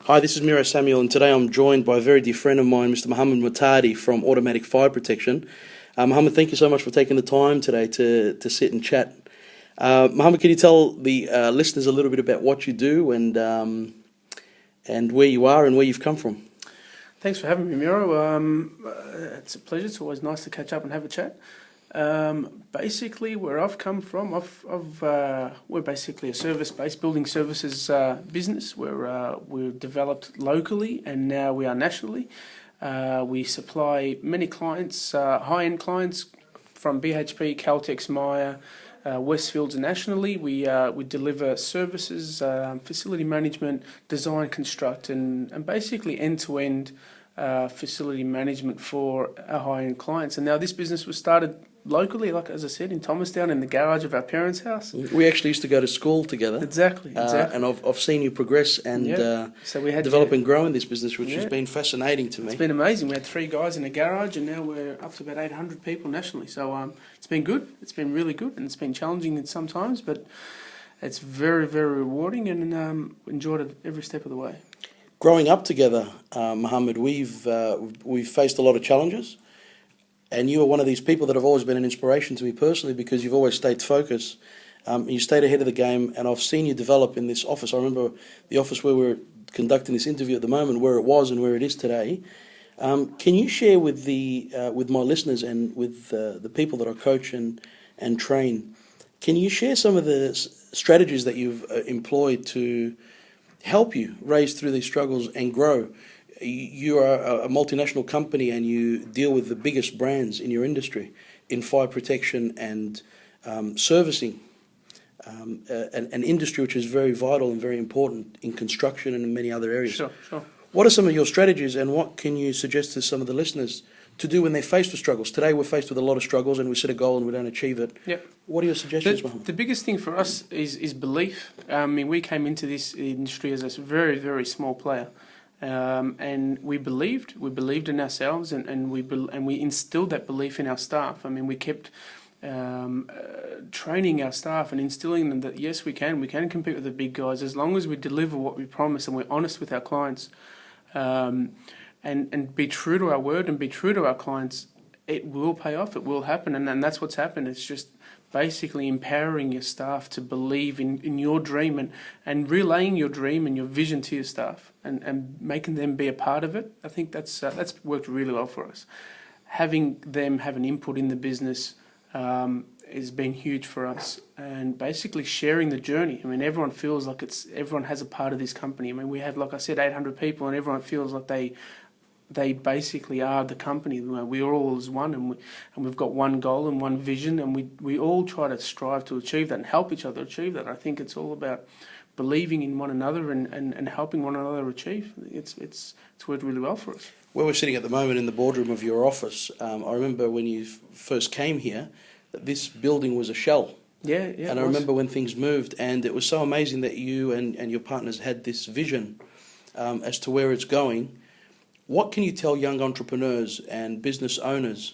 Hi, this is Mero Samuel, and today I'm joined by a very dear friend of mine, Mr. Mohammed Mohtadi from Automatic Fire Protection. Mohammed, thank you so much for taking the time today to sit and chat. Mohammed, can you tell the listeners a little bit about what you do and where you are and where you've come from? Thanks for having me, Mero. It's a pleasure. It's always nice to catch up and have a chat. Basically, where I've come from, we're basically a service-based building services business. We're developed locally and now we are nationally. We supply many clients, high-end clients from BHP, Caltex, Maya, Westfields nationally. We deliver services, facility management, design, construct, and basically end-to-end facility management for our high-end clients. And now this business was started locally, like as I said, in Thomastown, in the garage of our parents' house. We actually used to go to school together. Exactly. And I've seen you progress and so we had develop and grow in this business, which has been fascinating to me. It's been amazing. We had 3 guys in a garage, and now we're up to about 800 people nationally. So it's been good. It's been really good, and it's been challenging sometimes, but it's very, very rewarding, and enjoyed it every step of the way. Growing up together, Mohammed, we've faced a lot of challenges. And you are one of these people that have always been an inspiration to me personally because you've always stayed focused. You stayed ahead of the game, and I've seen you develop in this office. I remember the office where we're conducting this interview at the moment, where it was and where it is today. Can you share with my listeners and with the people that I coach and train, can you share some of the strategies that you've employed to help you raise through these struggles and grow? You are a multinational company and you deal with the biggest brands in your industry in fire protection and servicing, an industry which is very vital and very important in construction and in many other areas. Sure. What are some of your strategies and what can you suggest to some of the listeners to do when they're faced with struggles? Today we're faced with a lot of struggles and we set a goal and we don't achieve it. Yep. What are your suggestions, Mohammed? The biggest thing for us is belief. I mean, we came into this industry as a very, very small player. And we believed in ourselves, and we instilled that belief in our staff. I mean, we kept training our staff and instilling them that yes, we can compete with the big guys as long as we deliver what we promise and we're honest with our clients, and be true to our word and be true to our clients. It will pay off. It will happen, and that's what's happened. It's just basically empowering your staff to believe in your dream and relaying your dream and your vision to your staff and making them be a part of it. I think that's worked really well for us. Having them have an input in the business has been huge for us, and basically sharing the journey. I mean, everyone feels like everyone has a part of this company. I mean, we have, like I said, 800 people, and everyone feels like they basically are the company. We're all as one, and we've got one goal and one vision, and we all try to strive to achieve that and help each other achieve that. I think it's all about believing in one another and helping one another achieve. It's worked really well for us. Where we're sitting at the moment in the boardroom of your office, I remember when you first came here, that this building was a shell. Yeah. And I remember when things moved, and it was so amazing that you and your partners had this vision as to where it's going. What can you tell young entrepreneurs and business owners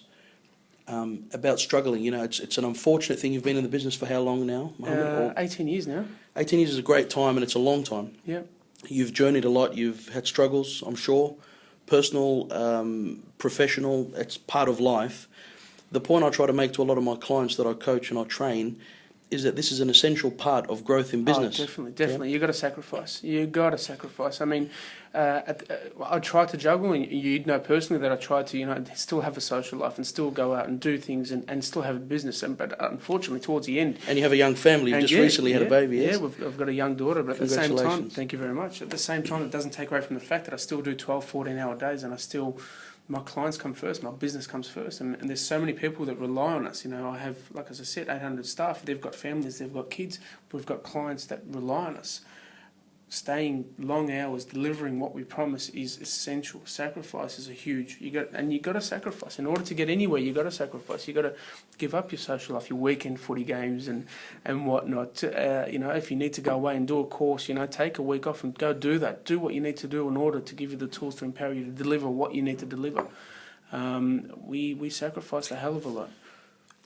about struggling? You know, it's an unfortunate thing. You've been in the business for how long now, Mohammed? 18 years now. 18 years is a great time, and it's a long time. Yeah. You've journeyed a lot. You've had struggles, I'm sure, personal, professional. It's part of life. The point I try to make to a lot of my clients that I coach and I train is that this is an essential part of growth in business. Oh, definitely. Yeah? You got to sacrifice. I mean, I try to juggle, and you know personally that I try to, still have a social life and still go out and do things and still have a business. But unfortunately, towards the end, and you have a young family. You just recently had a baby. Yes? Yeah, I've got a young daughter. But at the same time, thank you very much. At the same time, it doesn't take away from the fact that I still do 12, 14-hour days, and my clients come first, my business comes first, and there's so many people that rely on us. I have, like as I said, 800 staff. They've got families, they've got kids. We've got clients that rely on us. Staying long hours, delivering what we promise is essential. Sacrifices are huge. You got to sacrifice in order to get anywhere. You got to sacrifice. You got to give up your social life, your weekend footy games and whatnot. If you need to go away and do a course, take a week off and go do that. Do what you need to do in order to give you the tools to empower you to deliver what you need to deliver. We sacrifice a hell of a lot.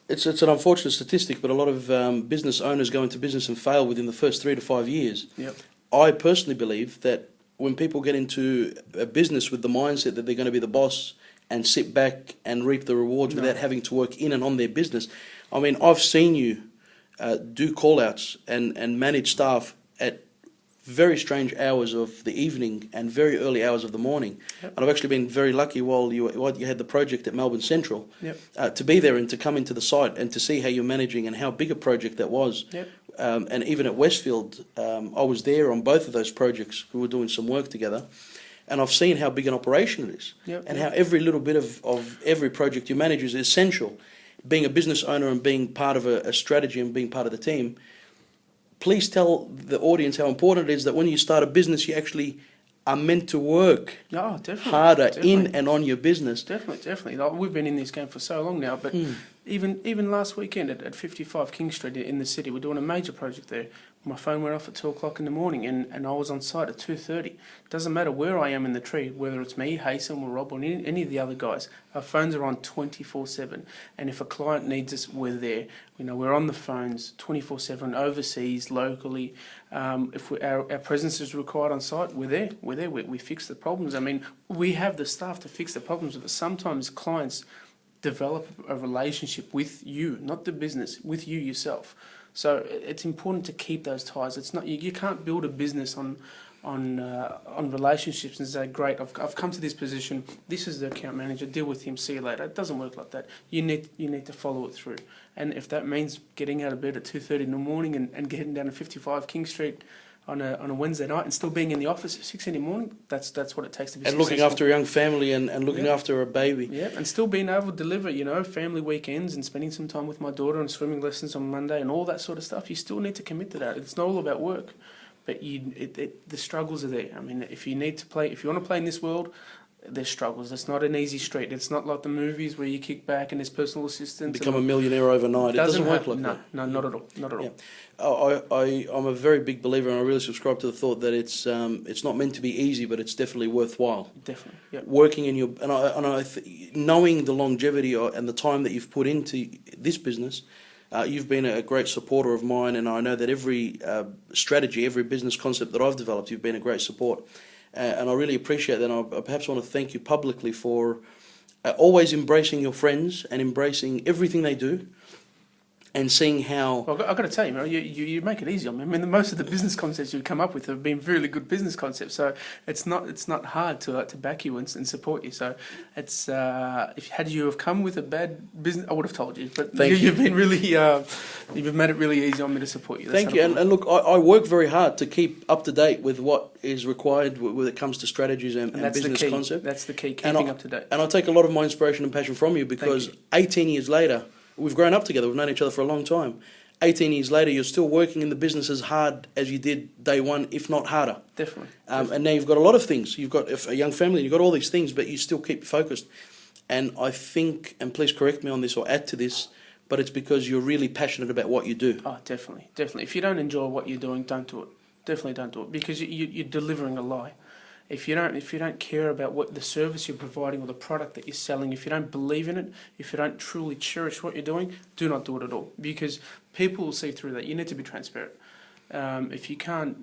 It's an unfortunate statistic, but a lot of business owners go into business and fail within the first 3 to 5 years. Yep. I personally believe that when people get into a business with the mindset that they're going to be the boss and sit back and reap the rewards without having to work in and on their business. I mean, I've seen you do call-outs and manage staff at very strange hours of the evening and very early hours of the morning. Yep. And I've actually been very lucky while you had the project at Melbourne Central, to be there and to come into the site and to see how you're managing and how big a project that was. Yep. And even at Westfield, I was there on both of those projects. We were doing some work together. And I've seen how big an operation it is, and how every little bit of every project you manage is essential. Being a business owner and being part of a strategy and being part of the team, please tell the audience how important it is that when you start a business, you actually are meant to work harder in and on your business. Definitely. Like, we've been in this game for so long now, but even last weekend at 55 King Street in the city, we're doing a major project there. My phone went off at 2 o'clock in the morning, and I was on site at 2:30. Doesn't matter where I am in the tree, whether it's me, Haysom, or Rob, or any of the other guys. Our phones are on 24/7, and if a client needs us, we're there. We're on the phones 24/7, overseas, locally. If our presence is required on site, we're there. We fix the problems. I mean, we have the staff to fix the problems, but sometimes clients develop a relationship with you, not the business, with you yourself. So it's important to keep those ties. It's not you can't build a business on relationships and say, great, I've come to this position. This is the account manager. Deal with him. See you later. It doesn't work like that. You need to follow it through. And if that means getting out of bed at 2:30 in the morning and getting down to 55 King Street on a Wednesday night and still being in the office at 6 in the morning, that's what it takes to be successful. And looking after a young family and looking after a baby. Yeah, and still being able to deliver, family weekends and spending some time with my daughter and swimming lessons on Monday and all that sort of stuff. You still need to commit to that. It's not all about work, but the struggles are there. I mean, if you want to play in this world, there's struggles. It's not an easy street. It's not like the movies where you kick back and there's personal assistants. Become a millionaire overnight. It doesn't work like that. No, not at all. Not at all. I'm a very big believer, and I really subscribe to the thought that it's not meant to be easy, but it's definitely worthwhile. Definitely, yeah. Working in your knowing the longevity and the time that you've put into this business, you've been a great supporter of mine, and I know that every strategy, every business concept that I've developed, you've been a great support. And I really appreciate that. And I perhaps want to thank you publicly for always embracing your friends and embracing everything they do, and seeing how... Well, I've got to tell you, Mero, you make it easy on me. I mean, most of the business concepts you've come up with have been really good business concepts, so it's not hard to back you and support you. So it's had you have come with a bad business, I would have told you. But you've been really you've made it really easy on me to support you. Thank you. And look, I work very hard to keep up to date with what is required when it comes to strategies and business concept. That's the key, keeping up to date. And I take a lot of my inspiration and passion from you, because 18 years later, we've grown up together. We've known each other for a long time. 18 years later, you're still working in the business as hard as you did day one, if not harder. Definitely. And now you've got a lot of things. You've got a young family, you've got all these things, but you still keep focused. And I think, and please correct me on this or add to this, but it's because you're really passionate about what you do. Oh, definitely. If you don't enjoy what you're doing, don't do it. Definitely don't do it, because you're delivering a lie. If you don't care about what the service you're providing or the product that you're selling, if you don't believe in it, if you don't truly cherish what you're doing, do not do it at all, because people will see through that. You need to be transparent. If you can't,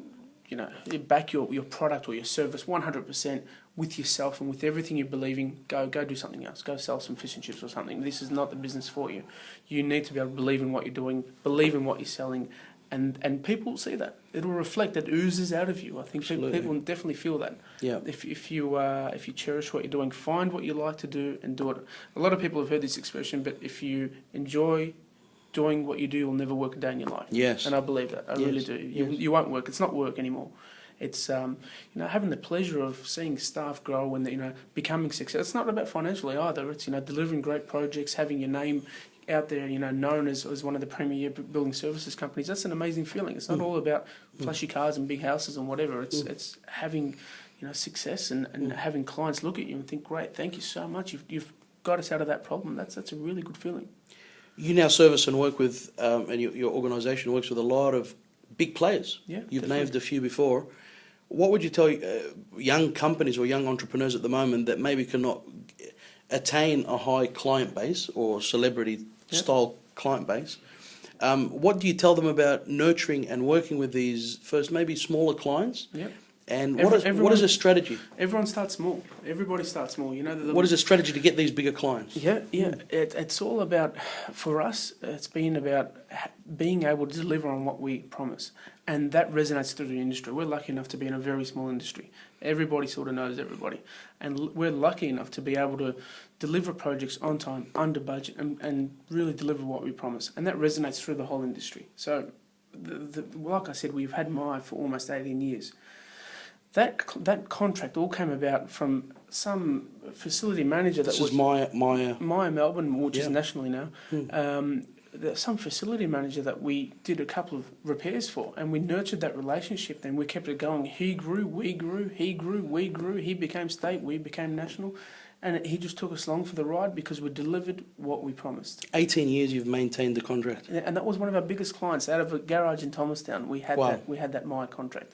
back your product or your service 100% with yourself and with everything you believe in, go do something else. Go sell some fish and chips or something. This is not the business for you. You need to be able to believe in what you're doing, believe in what you're selling, and people will see that. It'll reflect. It oozes out of you. I think people will definitely feel that. Yeah. If you cherish what you're doing, find what you like to do and do it. A lot of people have heard this expression, but if you enjoy doing what you do, you'll never work a day in your life. Yes. And I believe that. I really do. You won't work. It's not work anymore. It's having the pleasure of seeing staff grow and becoming successful. It's not about financially either. It's delivering great projects, having your name out there, known as one of the premier building services companies. That's an amazing feeling. It's not all about flashy cars and big houses and whatever. It's having success and having clients look at you and think, great, thank you so much. You've got us out of that problem. That's a really good feeling. You now service and work with, and your organisation works with a lot of big players. Yeah, You've definitely. named a few before. What would you tell young companies or young entrepreneurs at the moment that maybe cannot attain a high client base or celebrity-style client base? What do you tell them about nurturing and working with these first maybe smaller clients? Yep. And what is a strategy? Everyone starts small. Everybody starts small. You know, What is a strategy to get these bigger clients? Yeah. It's all about, for us, it's been about being able to deliver on what we promise. And that resonates through the industry. We're lucky enough to be in a very small industry. Everybody sort of knows everybody. And we're lucky enough to be able to deliver projects on time, under budget, and really deliver what we promise. And that resonates through the whole industry. So, like I said, we've had Maya for almost 18 years. That contract all came about from some facility manager that was Maya Melbourne, which is nationally now. Some facility manager that we did a couple of repairs for, and we nurtured that relationship. Then we kept it going. He grew, we grew, he grew, we grew. He became state, we became national, and he just took us along for the ride because we delivered what we promised. 18 years you've maintained the contract, and that was one of our biggest clients out of a garage in Thomastown. We had that Maya contract.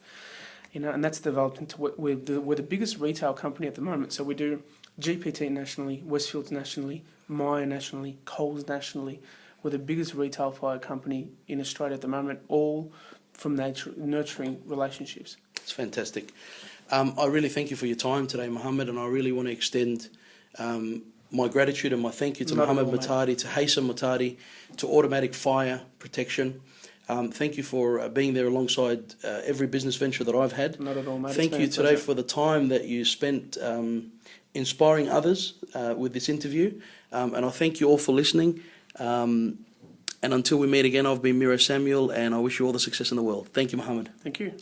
You know, and that's developed into we're the biggest retail company at the moment. So we do GPT nationally, Westfields nationally, Maya nationally, Coles nationally. We're the biggest retail fire company in Australia at the moment, all from nurturing relationships. It's fantastic. I really thank you for your time today, Mohammed, and I really want to extend my gratitude and my thank you to Mohammed Mohtadi, to Haysam Mohtadi, to Automatic Fire Protection. Thank you for being there alongside every business venture that I've had. Not at all, mate. Thank you today for the time that you spent inspiring others with this interview. And I thank you all for listening. And until we meet again, I've been Mero Samuel, and I wish you all the success in the world. Thank you, Mohammed. Thank you.